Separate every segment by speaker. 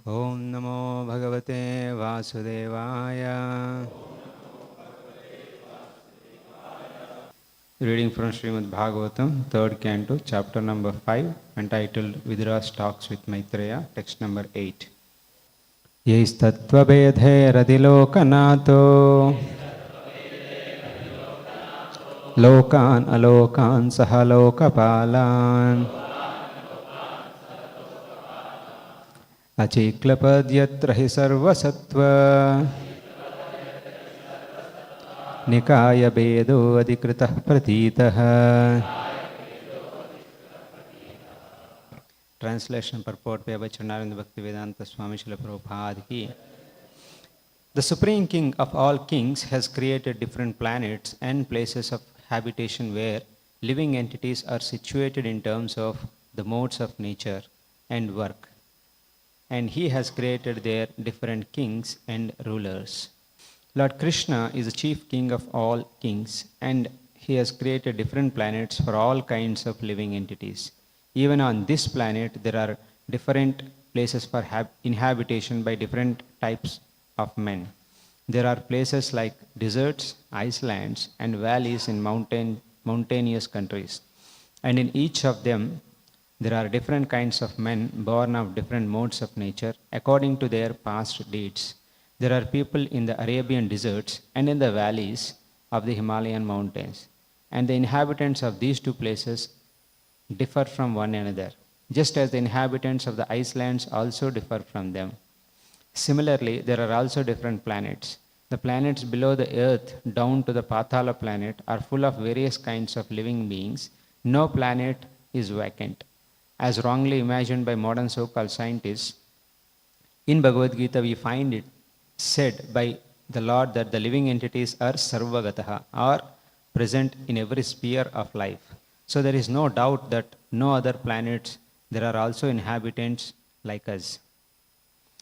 Speaker 1: Om Namo Bhagavate Vasudevaya. Reading from Srimad Bhagavatam, 3rd Canto, chapter number 5, entitled Vidura's Talks with Maitreya, text number 8. Yaistattvabedheradilokanatho Lokan alokan sahalokapalan Achiklapadyatra hi sarvasattva Nikaya bedo adikritah pratitah. Translation purport by Bhaktivedanta Bhaktivedanta Swami Srila Prabhupada ki. The Supreme King of all kings has created different planets and places of habitation where living entities are situated in terms of the modes of nature and work. And he has created there different kings and rulers. Lord Krishna is the chief king of all kings, and he has created different planets for all kinds of living entities. Even on this planet, there are different places for inhabitation by different types of men. There are places like deserts, icelands, and valleys in mountainous countries. And in each of them, there are different kinds of men born of different modes of nature according to their past deeds. There are people in the Arabian deserts and in the valleys of the Himalayan mountains. And the inhabitants of these two places differ from one another, just as the inhabitants of the Icelands also differ from them. Similarly, there are also different planets. The planets below the earth down to the Pathala planet are full of various kinds of living beings. No planet is vacant. As wrongly imagined by modern so-called scientists, in Bhagavad Gita we find it said by the Lord that the living entities are sarvagataha, are present in every sphere of life. So there is no doubt that no other planets, there are also inhabitants like us.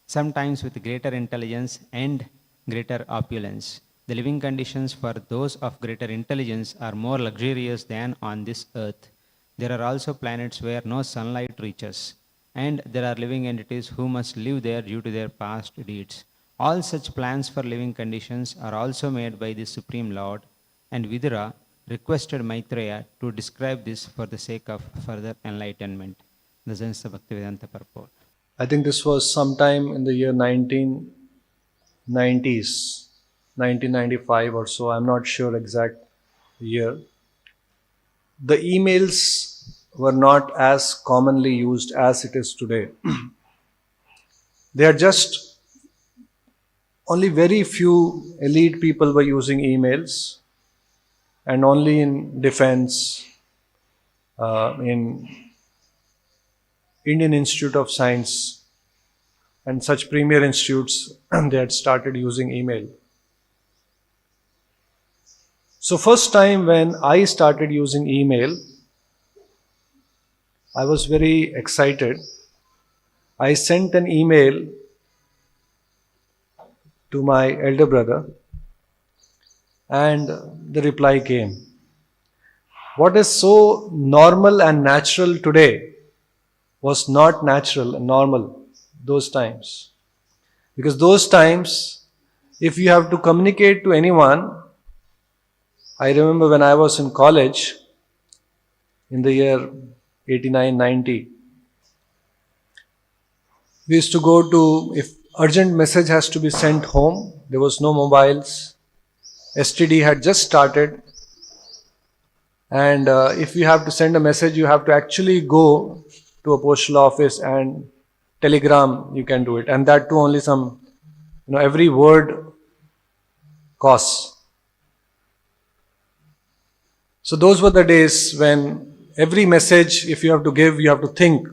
Speaker 1: Sometimes with greater intelligence and greater opulence. The living conditions for those of greater intelligence are more luxurious than on this earth. There are also planets where no sunlight reaches, and there are living entities who must live there due to their past deeds. All such plans for living conditions are also made by the Supreme Lord, and Vidura requested Maitreya to describe this for the sake of further enlightenment. This is the Bhaktivedanta purport.
Speaker 2: I think this was sometime in the year 1990s, 1995 or so, I'm not sure exact year. The emails were not as commonly used as it is today. They are just only very few elite people were using emails, and only in defense, in Indian Institute of Science and such premier institutes, they had started using email. So first time when I started using email, I was very excited. I sent an email to my elder brother, and the reply came. What is so normal and natural today was not natural and normal those times. Because those times, if you have to communicate to anyone, I remember when I was in college in the year 89-90, we used to go to, if urgent message has to be sent home, there was no mobiles, STD had just started, and if you have to send a message, you have to actually go to a postal office, and telegram you can do it, and that too only some, every word costs. So those were the days when every message, if you have to give, you have to think.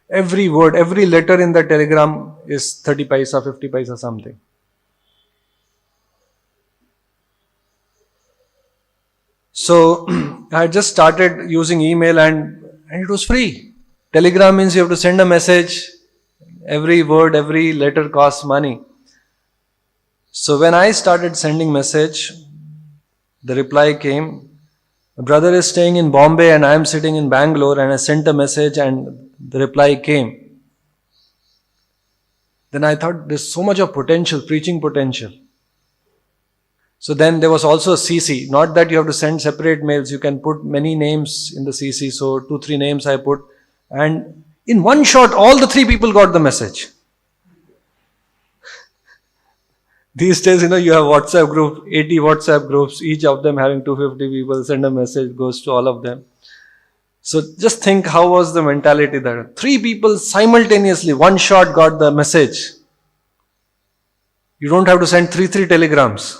Speaker 2: Every word, every letter in the telegram is 30 paisa, 50 paisa something. So I had just started using email, and it was free. Telegram means you have to send a message. Every word, every letter costs money. So when I started sending message, the reply came, my brother is staying in Bombay and I am sitting in Bangalore, and I sent a message and the reply came. Then I thought there's so much of potential, preaching potential. So then there was also a CC. Not that you have to send separate mails. You can put many names in the CC. So 2-3 names I put. And in one shot, all the 3 people got the message. These days, you have WhatsApp group, 80 WhatsApp groups, each of them having 250 people, send a message, goes to all of them. So just think how was the mentality there. 3 people simultaneously, one shot got the message. You don't have to send 3 telegrams.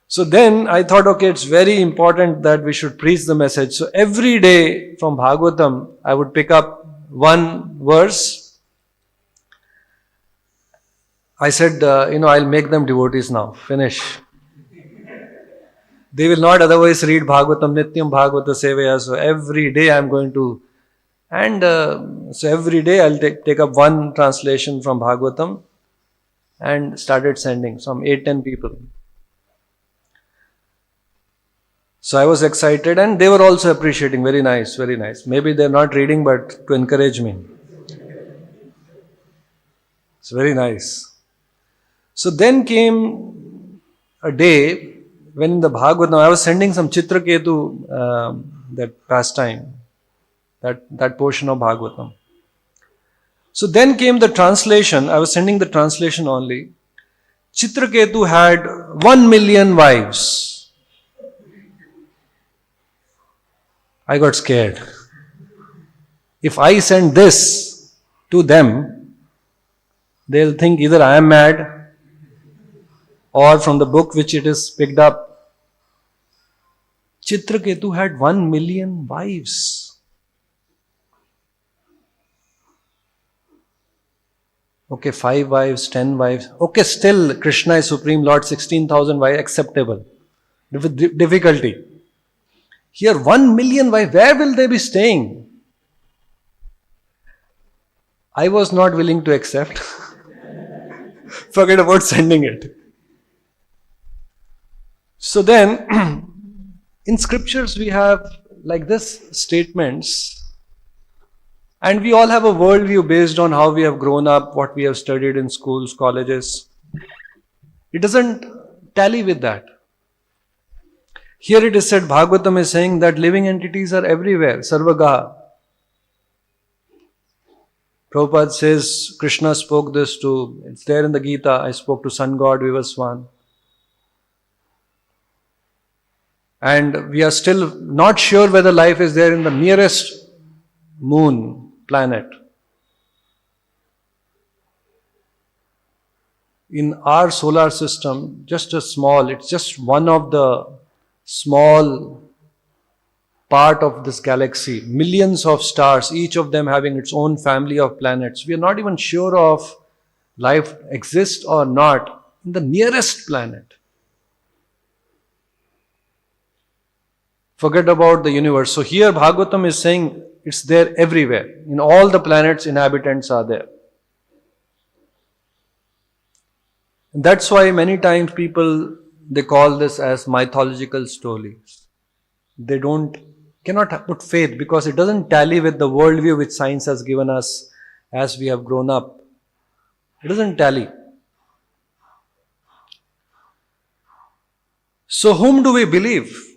Speaker 2: So then I thought, okay, it's very important that we should preach the message. So every day from Bhagavatam, I would pick up one verse. I said, I'll make them devotees now. Finish. They will not otherwise read Bhagavatam, Nityam Bhagavata Sevaya. So every day I'm going to, so every day I'll take up one translation from Bhagavatam and started sending some 8-10 people. So I was excited and they were also appreciating. Very nice, very nice. Maybe they're not reading, but to encourage me. It's very nice. So then came a day when in the Bhagavatam, I was sending some Chitraketu, that pastime, that portion of Bhagavatam. So then came the translation. I was sending the translation only. Chitraketu had 1 million wives. I got scared. If I send this to them, they'll think either I am mad or from the book which it is picked up. Chitraketu had 1 million wives. Okay, 5 wives, 10 wives. Okay, still Krishna is Supreme Lord, 16,000 wives, acceptable. With difficulty. Here 1 million wives, where will they be staying? I was not willing to accept. Forget about sending it. So then, in scriptures we have like this statements, and we all have a worldview based on how we have grown up, what we have studied in schools, colleges. It doesn't tally with that. Here it is said, Bhagavatam is saying that living entities are everywhere, sarvagaha. Prabhupada says, Krishna spoke this to, it's there in the Gita, I spoke to Sun God Vivaswan. And we are still not sure whether life is there in the nearest moon, planet. In our solar system, it's just one of the small part of this galaxy. Millions of stars, each of them having its own family of planets. We are not even sure of life exists or not in the nearest planet. Forget about the universe. So here Bhagavatam is saying it's there everywhere. In all the planets, inhabitants are there. And that's why many times people, they call this as mythological stories. They cannot put faith because it doesn't tally with the worldview which science has given us as we have grown up. It doesn't tally. So whom do we believe?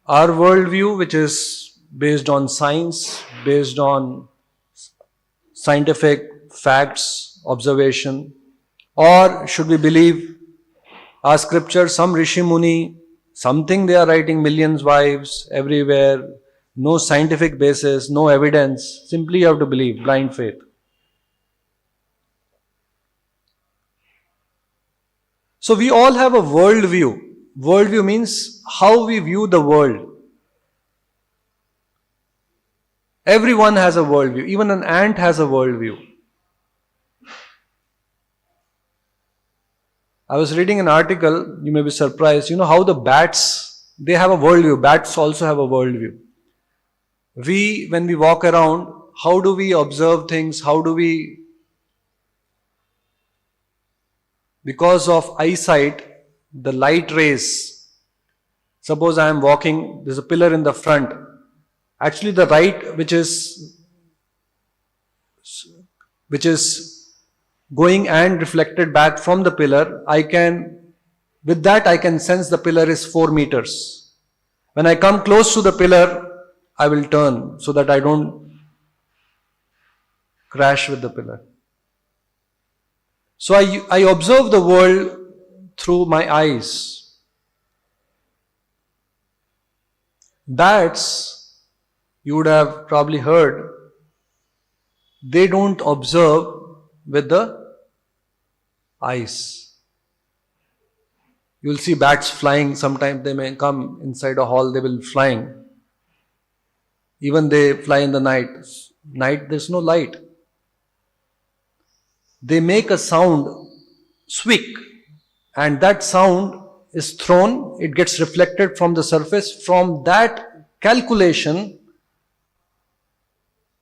Speaker 2: Our worldview, which is based on science, based on scientific facts, observation, or should we believe our scripture, some Rishi Muni, something they are writing, millions wives everywhere, no scientific basis, no evidence, simply you have to believe, blind faith. So we all have a worldview. Worldview means how we view the world. Everyone has a worldview. Even an ant has a worldview. I was reading an article, you may be surprised, how the bats, they have a worldview. Bats also have a worldview. When we walk around, how do we observe things? Because of eyesight, the light rays, suppose I am walking, there's a pillar in the front. Actually the light which is which is going and reflected back from the pillar, with that I can sense the pillar is 4 meters. When I come close to the pillar, I will turn so that I don't crash with the pillar. So I observe the world through my eyes. Bats, you would have probably heard, they don't observe with the eyes. You will see bats flying. Sometimes they may come inside a hall, they will be flying. Even they fly in the night. Night, there's no light. They make a sound, squeak, and that sound is thrown, it gets reflected from the surface. From that calculation,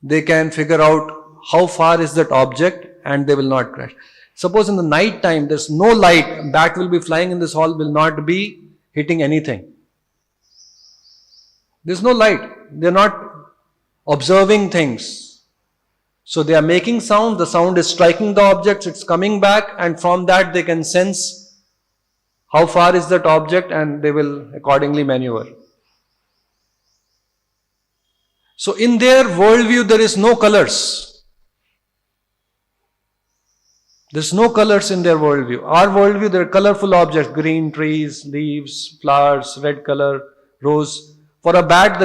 Speaker 2: they can figure out how far is that object and they will not crash. Suppose in the night time there's no light, bat will be flying in this hall, will not be hitting anything. There's no light, they're not observing things. So they are making sound, the sound is striking the objects, it's coming back, and from that they can sense how far is that object and they will accordingly maneuver. So in their worldview there is no colors. There's no colors in their worldview. Our worldview, there are colorful objects, green trees, leaves, flowers, red color, rose. For a bat,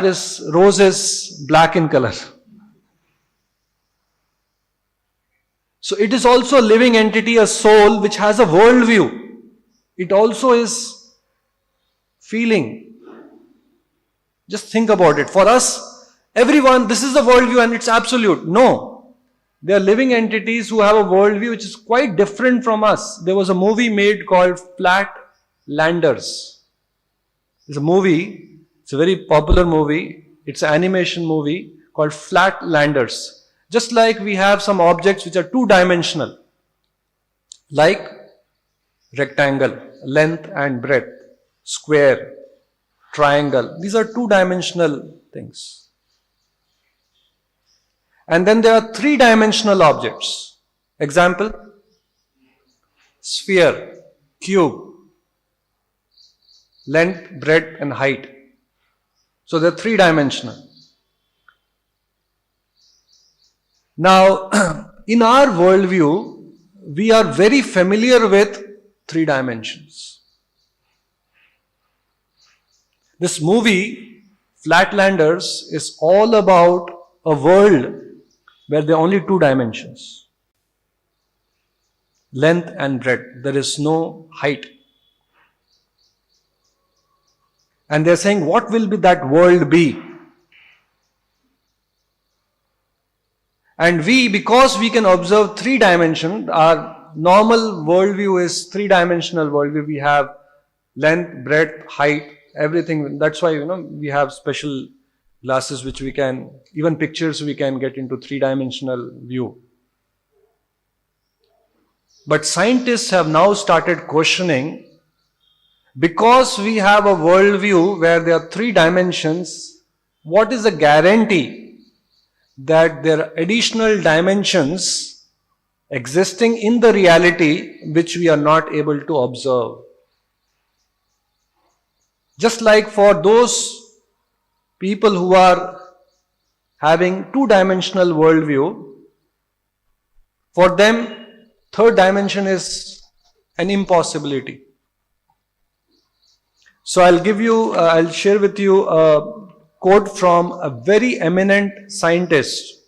Speaker 2: rose is black in color. So it is also a living entity, a soul which has a worldview. It also is feeling. Just think about it. For us, everyone, this is the worldview and it's absolute. No. They are living entities who have a worldview which is quite different from us. There was a movie made called Flatlanders. It's a movie, it's a very popular movie. It's an animation movie called Flatlanders. Just like we have some objects which are two-dimensional, like rectangle, length and breadth, square, triangle. These are two-dimensional things. And then there are three-dimensional objects. Example, sphere, cube, length, breadth and height. So they're three-dimensional. Now, in our worldview, we are very familiar with three dimensions. This movie, Flatlanders, is all about a world where there are only two dimensions. Length and breadth. There is no height. And they're saying, what will be that world be? And we, because we can observe three dimensions, our normal worldview is three-dimensional worldview. We have length, breadth, height, everything. That's why, we have special glasses which we can, even pictures we can get into three-dimensional view. But scientists have now started questioning, because we have a worldview where there are three dimensions, what is the guarantee that there are additional dimensions existing in the reality which we are not able to observe? Just like for those people who are having two-dimensional worldview, for them, third dimension is an impossibility. So I'll share with you a quote from a very eminent scientist.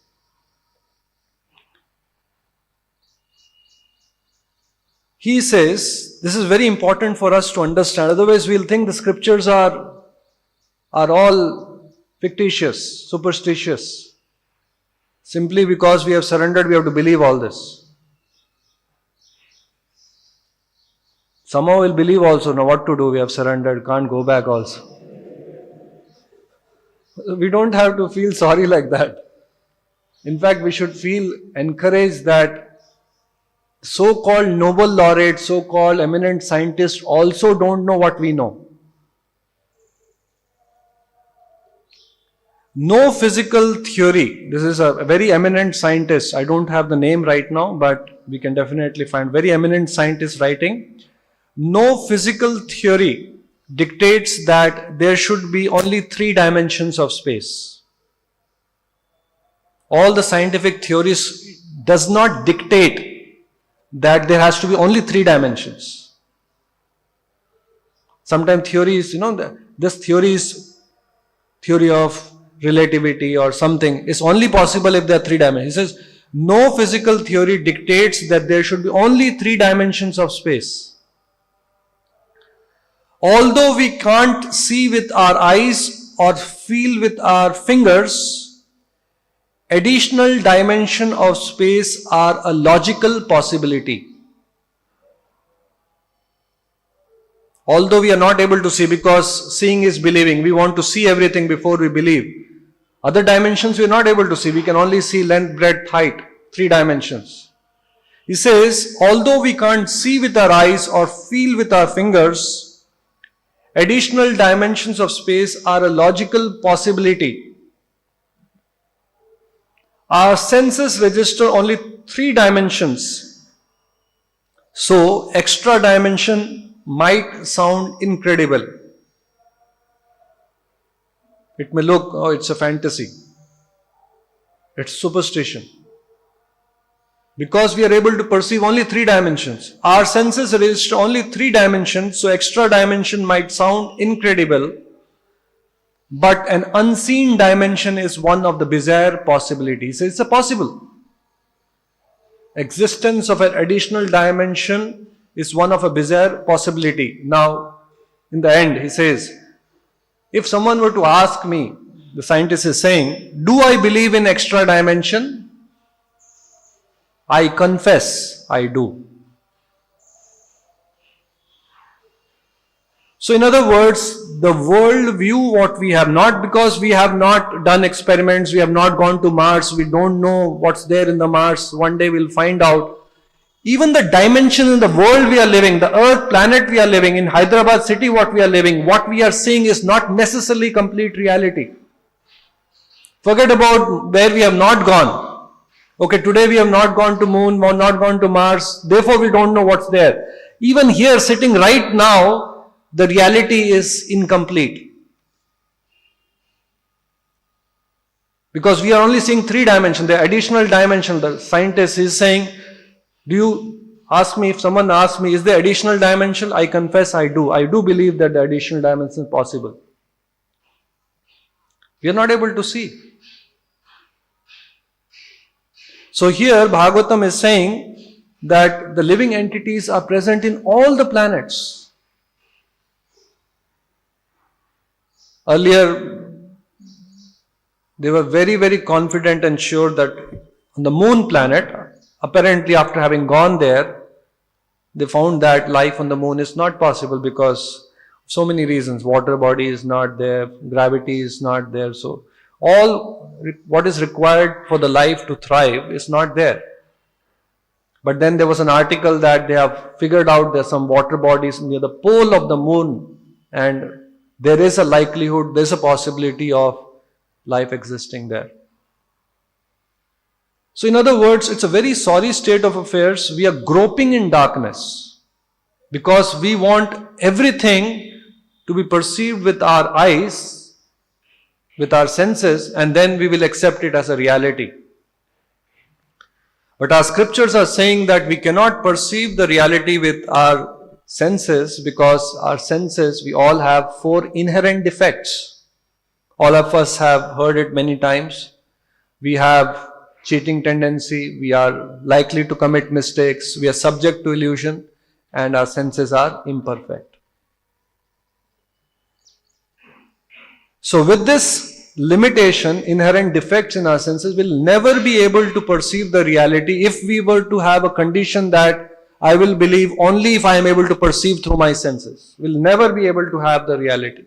Speaker 2: He says, this is very important for us to understand, otherwise we'll think the scriptures are all fictitious, superstitious. Simply because we have surrendered, we have to believe all this. Somehow we'll believe also, now what to do, we have surrendered, can't go back also. We don't have to feel sorry like that. In fact, we should feel encouraged that so-called Nobel laureates, so-called eminent scientists also don't know what we know. no physical theory. This is a very eminent scientist. I don't have the name right now, but we can definitely find very eminent scientist writing. No physical theory dictates that there should be only 3 dimensions of space. All the scientific theories does not dictate that there has to be only 3 dimensions. Sometimes theories, this theory is theory of relativity or something. It's only possible if there are 3 dimensions. He says, no physical theory dictates that there should be only 3 dimensions of space. Although we can't see with our eyes or feel with our fingers, additional dimension of space are a logical possibility. Although we are not able to see, because seeing is believing, we want to see everything before we believe. Other dimensions we are not able to see, we can only see length, breadth, height, 3 dimensions. He says, although we can't see with our eyes or feel with our fingers, additional dimensions of space are a logical possibility. Our senses register only 3 dimensions. So, extra dimension might sound incredible. It may look, oh, it's a fantasy. It's superstition. Because we are able to perceive only 3 dimensions. Our senses register only 3 dimensions, so extra dimension might sound incredible. But an unseen dimension is one of the bizarre possibilities. It's a possible. Existence of an additional dimension is one of a bizarre possibility. Now, in the end, he says, if someone were to ask me, the scientist is saying, do I believe in extra dimension? I confess I do. So in other words, the worldview, what we have not, because we have not done experiments, we have not gone to Mars, we don't know what's there in the Mars, one day we'll find out. Even the dimension in the world we are living, the earth planet we are living, in Hyderabad city what we are living, what we are seeing is not necessarily complete reality. Forget about where we have not gone. Okay, today we have not gone to moon, not gone to Mars, therefore we don't know what's there. Even here sitting right now, the reality is incomplete. Because we are only seeing 3 dimensions, the additional dimension, the scientist is saying, do you ask me, if someone asks me, is there additional dimension? I confess I do. I do believe that the additional dimension is possible. We are not able to see. So here Bhagavatam is saying that the living entities are present in all the planets. Earlier, they were very, very confident and sure that on the moon planet, apparently after having gone there, they found that life on the moon is not possible because so many reasons. Water body is not there, gravity is not there. So all what is required for the life to thrive is not there. But then there was an article that they have figured out there's some water bodies near the pole of the moon and there is a likelihood, there's a possibility of life existing there. So in other words, it's a very sorry state of affairs. We are groping in darkness because we want everything to be perceived with our eyes, with our senses, and then we will accept it as a reality. But our scriptures are saying that we cannot perceive the reality with our senses because our senses, we all have 4 inherent defects. All of us have heard it many times. We have cheating tendency, we are likely to commit mistakes, we are subject to illusion, and our senses are imperfect. So with this limitation, inherent defects in our senses, we'll never be able to perceive the reality if we were to have a condition that I will believe only if I am able to perceive through my senses. We'll never be able to have the reality.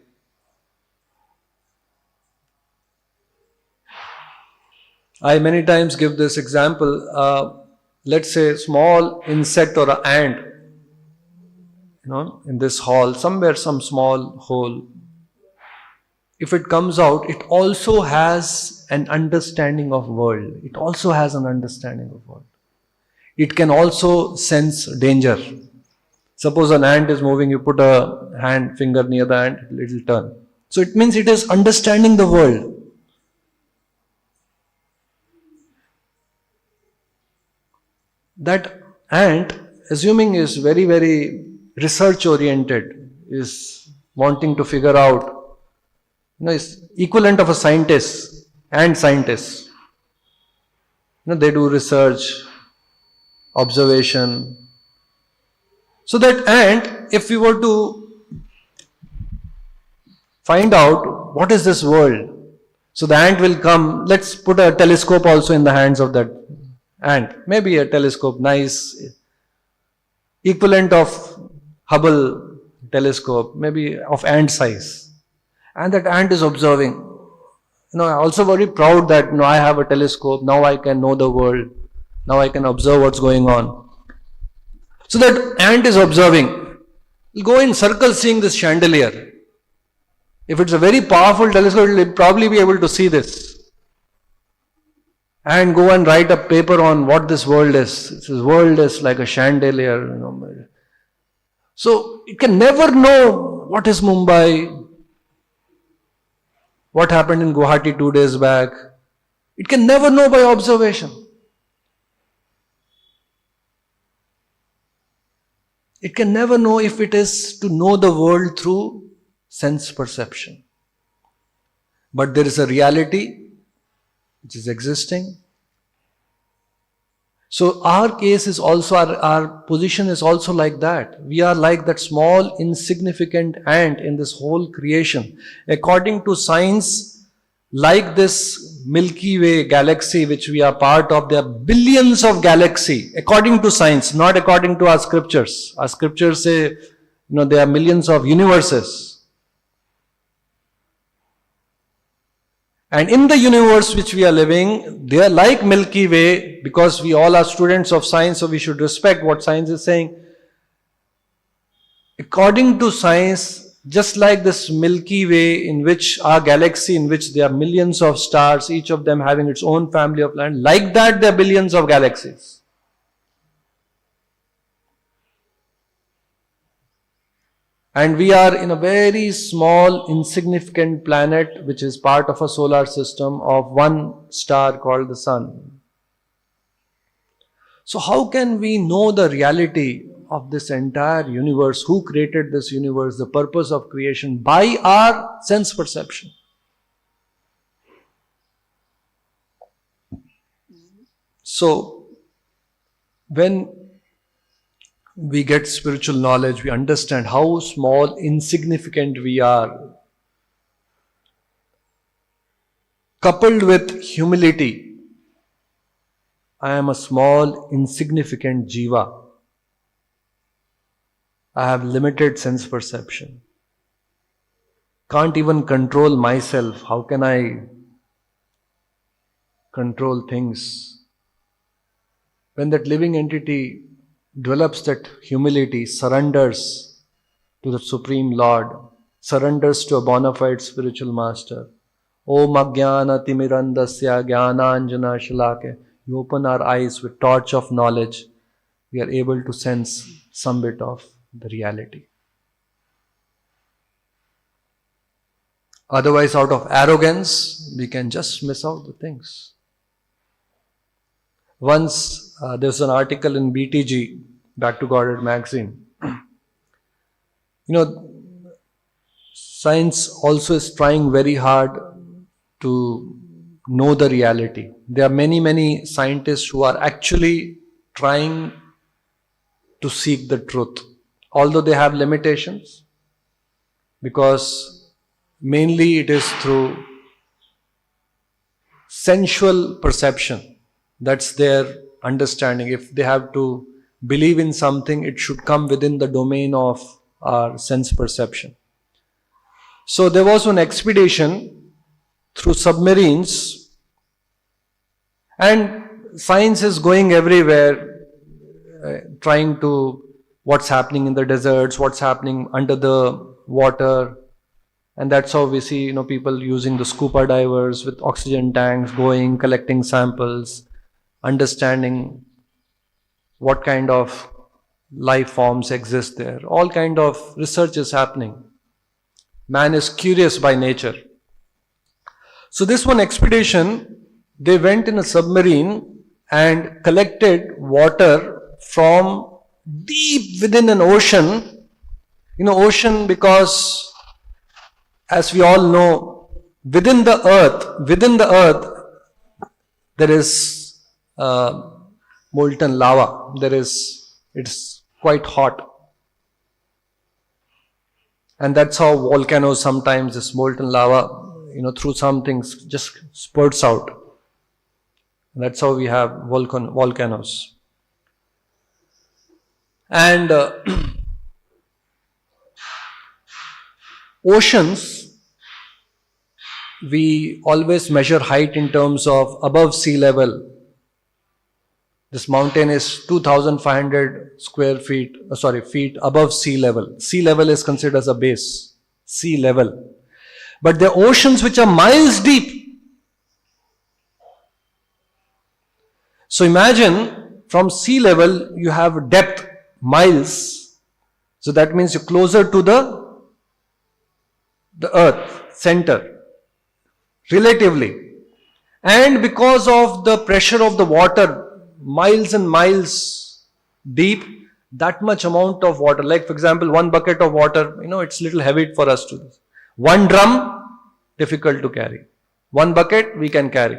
Speaker 2: I many times give this example. Let's say a small insect or an ant, in this hall, somewhere some small hole. if it comes out, it also has an understanding of world. It also has an understanding of world. It can also sense danger. Suppose an ant is moving, you put a finger near the ant, it will turn. So it means it is understanding the world. That ant, assuming is very, very research oriented, is wanting to figure out, is equivalent of a scientist and scientists. They do research, observation. So that ant, if we were to find out what is this world, so the ant will come, let's put a telescope also in the hands of that ant. Maybe a telescope, nice, equivalent of Hubble telescope, maybe of ant size. And that ant is observing. I'm also very proud that I have a telescope, now I can know the world, now I can observe what's going on. So that ant is observing. He'll go in circles seeing this chandelier. If it's a very powerful telescope, he'll probably be able to see this. And go and write a paper on what this world is. This world is like a chandelier. So it can never know what is Mumbai, what happened in Guwahati 2 days back. It can never know by observation. It can never know if it is to know the world through sense perception. But there is a reality which is existing. So our case is also, our position is also like that. We are like that small insignificant ant in this whole creation. According to science, like this Milky Way galaxy which we are part of, there are billions of galaxies. According to science, not according to our scriptures. Our scriptures say, there are millions of universes. And in the universe which we are living, they are like Milky Way, because we all are students of science, so we should respect what science is saying. According to science, just like this Milky Way, in which our galaxy, in which there are millions of stars, each of them having its own family of planets, like that there are billions of galaxies. And we are in a very small, insignificant planet which is part of a solar system of one star called the Sun. So how can we know the reality of this entire universe? Who created this universe? The purpose of creation? By our sense perception. So, when we get spiritual knowledge, we understand how small, insignificant we are. Coupled with humility, I am a small, insignificant jiva. I have limited sense perception. Can't even control myself. How can I control things? When that living entity develops that humility, surrenders to the Supreme Lord, surrenders to a bona fide spiritual master. Om Ajnana Timirandasya Jnananjana Shalake. You open our eyes with torch of knowledge, we are able to sense some bit of the reality. Otherwise, out of arrogance, we can just miss out the things. Once there's an article in BTG, Back to Godhead magazine. Science also is trying very hard to know the reality. There are many, many scientists who are actually trying to seek the truth, although they have limitations, because mainly it is through sensual perception. That's their understanding. If they have to believe in something, it should come within the domain of our sense perception. So there was one expedition through submarines, and science is going everywhere, trying to what's happening in the deserts, what's happening under the water. And that's how we see, people using the scuba divers with oxygen tanks, going, collecting samples, understanding what kind of life forms exist there. All kind of research is happening. Man is curious by nature. So this one expedition, they went in a submarine and collected water from deep within an ocean. Ocean, because as we all know, within the earth, there is molten lava. It's quite hot. And that's how volcanoes sometimes, this molten lava, through some things just spurts out. And that's how we have volcanoes. And oceans, we always measure height in terms of above sea level. This mountain is 2,500 feet above sea level. Sea level is considered as a base. Sea level. But there are oceans which are miles deep. So imagine from sea level you have depth miles. So that means you're closer to the earth center relatively. And because of the pressure of the water miles and miles deep, that much amount of water, like for example 1 bucket of water, it's little heavy for us to do. 1 drum, difficult to carry. 1 bucket we can carry.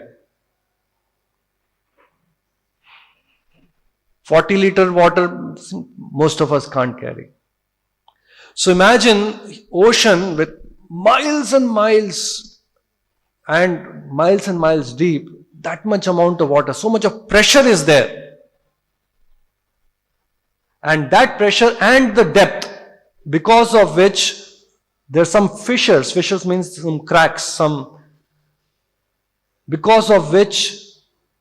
Speaker 2: 40-liter water, most of us can't carry. So imagine ocean with miles and miles deep, that much amount of water, so much of pressure is there. And that pressure and the depth, because of which there are some fissures means some cracks, because of which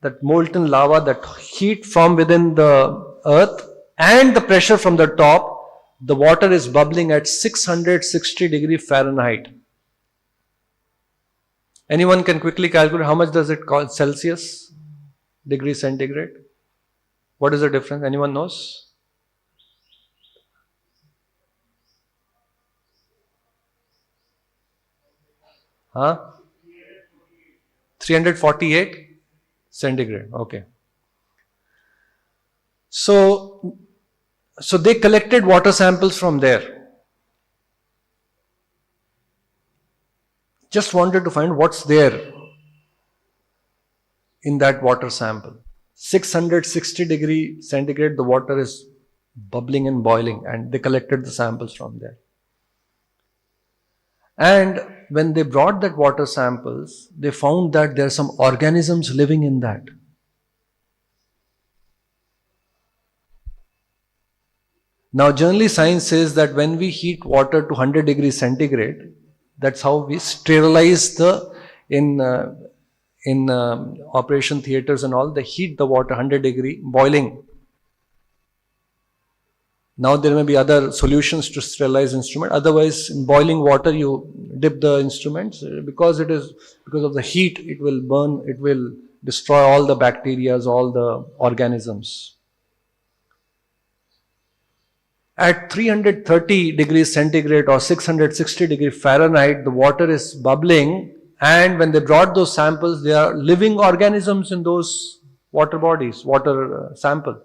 Speaker 2: that molten lava, that heat from within the earth and the pressure from the top, the water is bubbling at 660 degree Fahrenheit. Anyone can quickly calculate how much does it cost Celsius, degree centigrade? What is the difference? Anyone knows? Huh? 348 centigrade. Okay. So they collected water samples from there. Just wanted to find what's there in that water sample. 660 degree centigrade, the water is bubbling and boiling, and they collected the samples from there. And when they brought that water samples, they found that there are some organisms living in that. Now generally science says that when we heat water to 100 degrees centigrade, that's how we sterilize in operation theaters and all, they heat the water 100 degree boiling. Now there may be other solutions to sterilize instrument. Otherwise, in boiling water, you dip the instruments because of the heat. It will burn. It will destroy all the bacteria, all the organisms. At 330 degrees centigrade or 660 degrees Fahrenheit, the water is bubbling, and when they brought those samples, there are living organisms in those water bodies, water sample.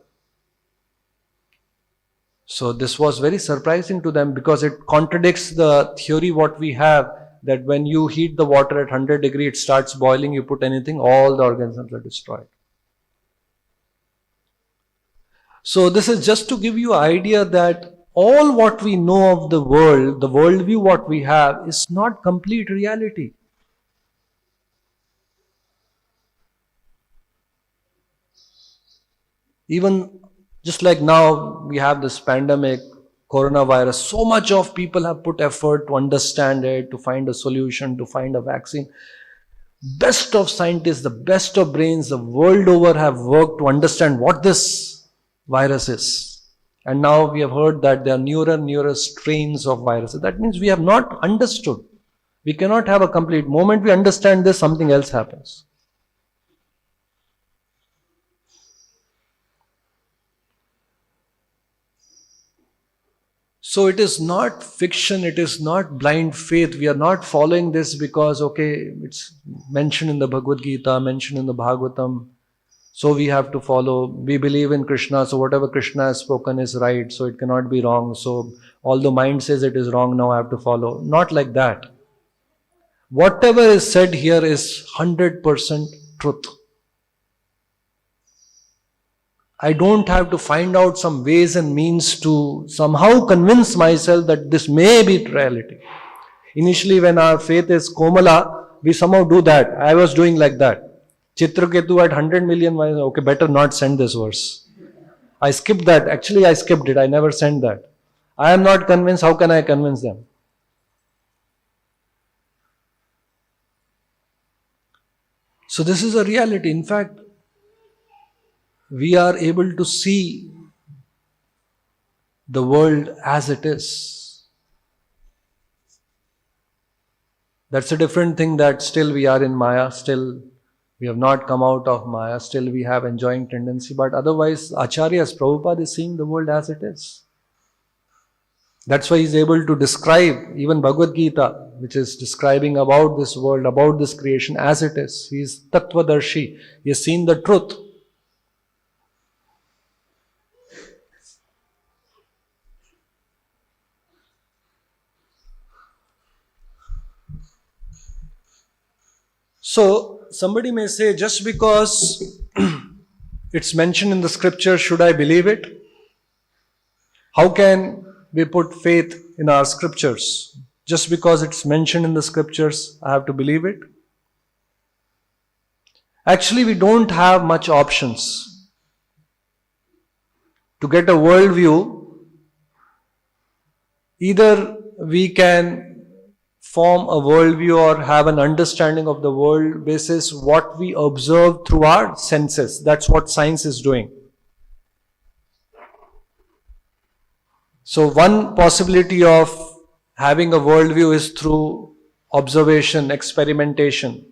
Speaker 2: So this was very surprising to them because it contradicts the theory what we have, that when you heat the water at 100 degrees, it starts boiling, you put anything, all the organisms are destroyed. So this is just to give you an idea that all what we know of the world, the worldview what we have, is not complete reality. Even just like now we have this pandemic, coronavirus, so much of people have put effort to understand it, to find a solution, to find a vaccine. Best of scientists, the best of brains the world over have worked to understand what this virus is. And now we have heard that there are newer and newer strains of viruses. That means we have not understood. We cannot have a complete. Moment we understand this, something else happens. So it is not fiction, it is not blind faith. We are not following this because, okay, it's mentioned in the Bhagavad Gita, mentioned in the Bhagavatam, so we have to follow. We believe in Krishna, so whatever Krishna has spoken is right, so it cannot be wrong. So although mind says it is wrong, now I have to follow. Not like that. Whatever is said here is 100% truth. I don't have to find out some ways and means to somehow convince myself that this may be reality. Initially, when our faith is Komala, we somehow do that. I was doing like that. Chitraketu at 100 million, okay, better not send this verse. I skipped that. Actually, I skipped it. I never sent that. I am not convinced. How can I convince them? So this is a reality. In fact, we are able to see the world as it is. That's a different thing, that still we are in Maya, still we have not come out of Maya, still we have enjoying tendency, but otherwise Acharyas, Prabhupada is seeing the world as it is. That's why he is able to describe even Bhagavad Gita, which is describing about this world, about this creation as it is. He is Tattvadarshi. He has seen the truth. So, somebody may say, just because it's mentioned in the scripture, should I believe it? How can we put faith in our scriptures? Just because it's mentioned in the scriptures, I have to believe it? Actually, we don't have much options. To get a worldview, either we can form a worldview or have an understanding of the world basis what we observe through our senses. That's what science is doing. So one possibility of having a worldview is through observation, experimentation,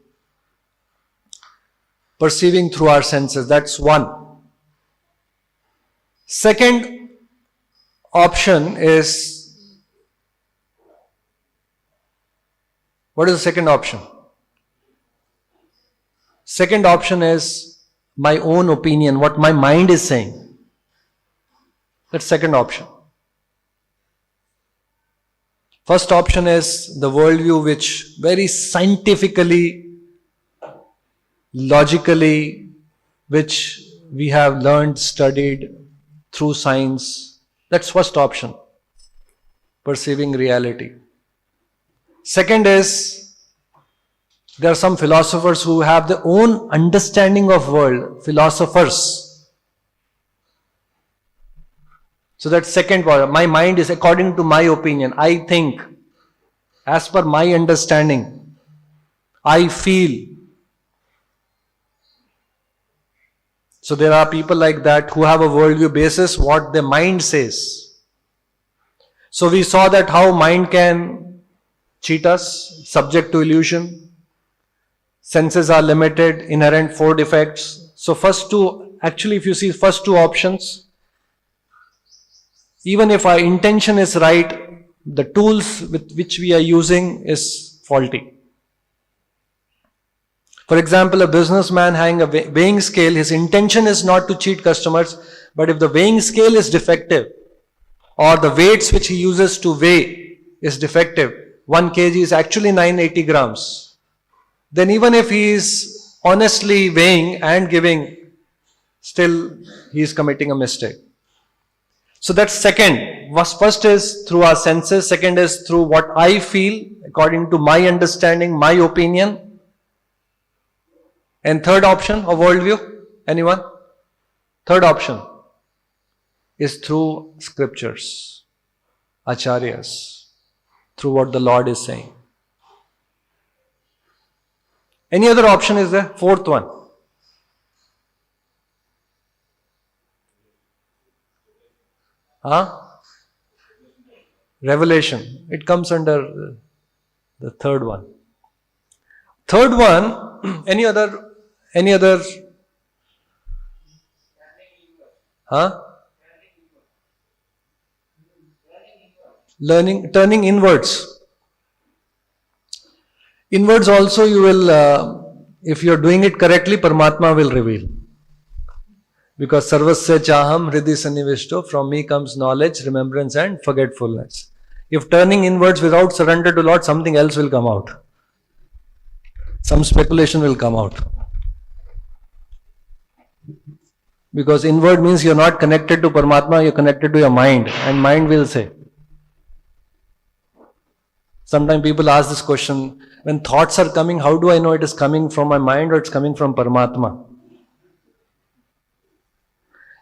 Speaker 2: perceiving through our senses. That's one. Second option is, what is the second option? Second option is my own opinion, what my mind is saying. That's second option. First option is the worldview which very scientifically, logically, which we have learned, studied through science. That's first option. Perceiving reality. Second is, there are some philosophers who have their own understanding of world. Philosophers. So that's second point. My mind is according to my opinion. I think. As per my understanding. I feel. So there are people like that who have a worldview basis what their mind says. So we saw that how mind can cheat us, subject to illusion. Senses are limited, inherent four defects. So first two, actually if you see first two options, even if our intention is right, the tools with which we are using is faulty. For example, a businessman having a weighing scale, his intention is not to cheat customers, but if the weighing scale is defective, or the weights which he uses to weigh is defective, 1 kg is actually 980 grams. Then even if he is honestly weighing and giving, still he is committing a mistake. So that's second. First is through our senses. Second is through what I feel, according to my understanding, my opinion. And third option of worldview, anyone? Third option is through scriptures, acharyas. Through what the Lord is saying. Any other option is there? Fourth one. Revelation. It comes under The third one. Third one, any other, huh? Learning, turning inwards. Inwards also you will, if you are doing it correctly, Paramatma will reveal. Because Sarvasya Chaham Hridhi Sannivishto, from me comes knowledge, remembrance and forgetfulness. If turning inwards without surrender to Lord, something else will come out. Some speculation will come out. Because inward means you are not connected to Paramatma, you are connected to your mind, and mind will say. Sometimes people ask this question, when thoughts are coming, how do I know it is coming from my mind or it's coming from Paramatma?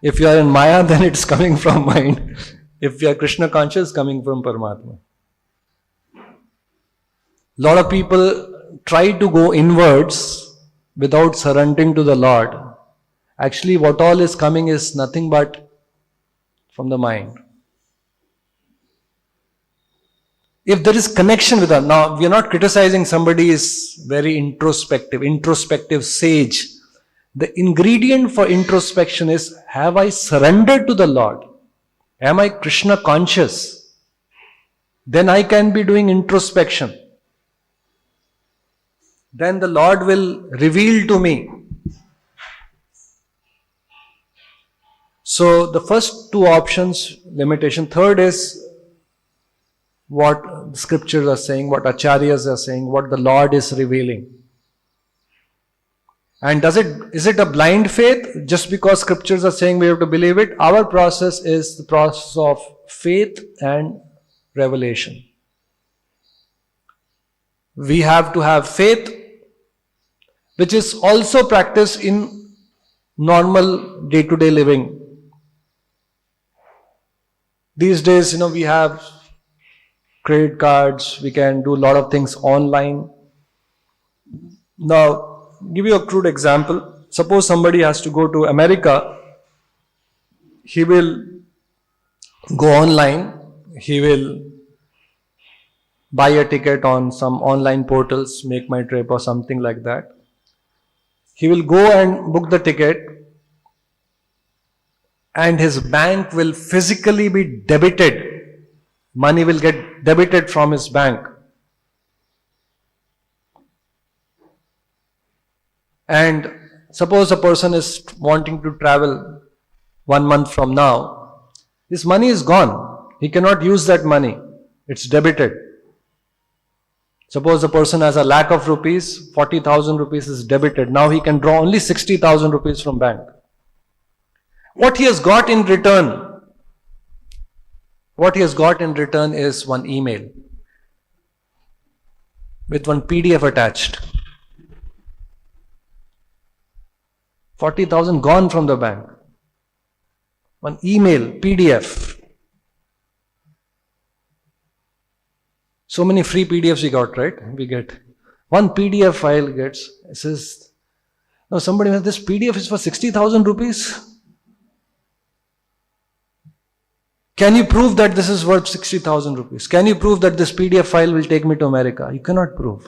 Speaker 2: If you are in Maya, then it's coming from mind. If you are Krishna conscious, coming from Paramatma. Lot of people try to go inwards without surrendering to the Lord. Actually, what all is coming is nothing but from the mind. If there is connection with us, now we are not criticizing somebody is very introspective sage. The ingredient for introspection is, have I surrendered to the Lord? Am I Krishna conscious? Then I can be doing introspection. Then the Lord will reveal to me. So the first two options, limitation. Third is what the scriptures are saying, what acharyas are saying, what the Lord is revealing. And is it a blind faith? Just because scriptures are saying we have to believe it? Our process is the process of faith and revelation. We have to have faith, which is also practiced in normal day-to-day living. These days, we have credit cards, we can do a lot of things online. Now, give you a crude example. Suppose somebody has to go to America, he will go online, he will buy a ticket on some online portals, Make My Trip or something like that. He will go and book the ticket, and his bank will physically be debited. Money will get debited from his bank. And suppose a person is wanting to travel 1 month from now, his money is gone. He cannot use that money. It's debited. Suppose a person has a lakh of rupees, 40,000 rupees is debited. Now he can draw only 60,000 rupees from bank. What he has got in return? What he has got in return is one email with one PDF attached. 40,000 gone from the bank. One email, PDF. So many free PDFs we got, right? We get one PDF file gets, it says, now somebody says this PDF is for 60,000 rupees. Can you prove that this is worth 60,000 rupees? Can you prove that this PDF file will take me to America? You cannot prove.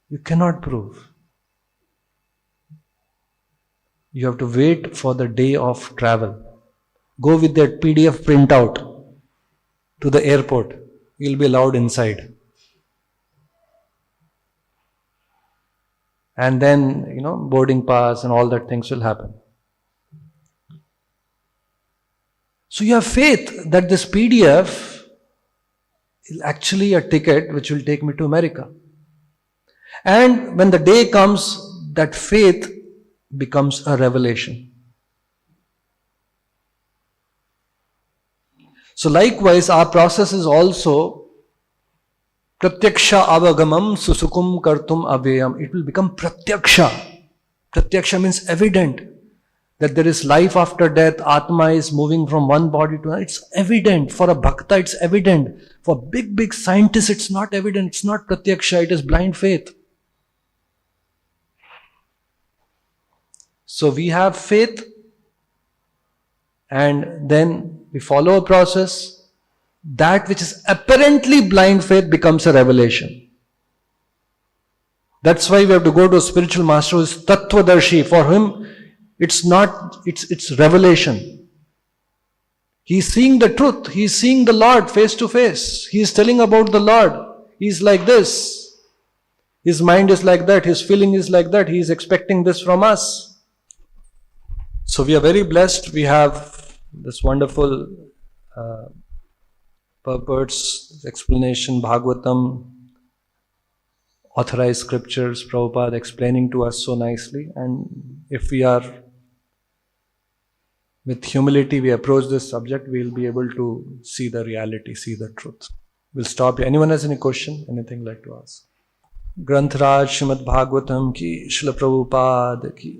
Speaker 2: You cannot prove. You have to wait for the day of travel. Go with that PDF printout to the airport. You'll be allowed inside. And then, boarding pass and all that things will happen. So you have faith that this PDF is actually a ticket which will take me to America. And when the day comes, that faith becomes a revelation. So likewise, our process is also pratyaksha avagamam susukum kartum aveyam. It will become pratyaksha. Pratyaksha means evident. That there is life after death, Atma is moving from one body to another. It's evident. For a bhakta, it's evident. For big scientists, it's not evident. It's not pratyaksha, it is blind faith. So we have faith, and then we follow a process. That which is apparently blind faith becomes a revelation. That's why we have to go to a spiritual master who is Tattvadarshi. For him, it's revelation. He's seeing the truth. He's seeing the Lord face to face. He's telling about the Lord. He's like this. His mind is like that. His feeling is like that. He is expecting this from us. So we are very blessed. We have this wonderful purports, explanation, Bhagavatam, authorized scriptures, Prabhupada explaining to us so nicely. And if we are with humility, we approach this subject, we will be able to see the reality, see the truth. We'll stop here. Anyone has any question? Anything like to ask? Granth Raj Srimad Bhagavatam ki, Srila Prabhupada ki.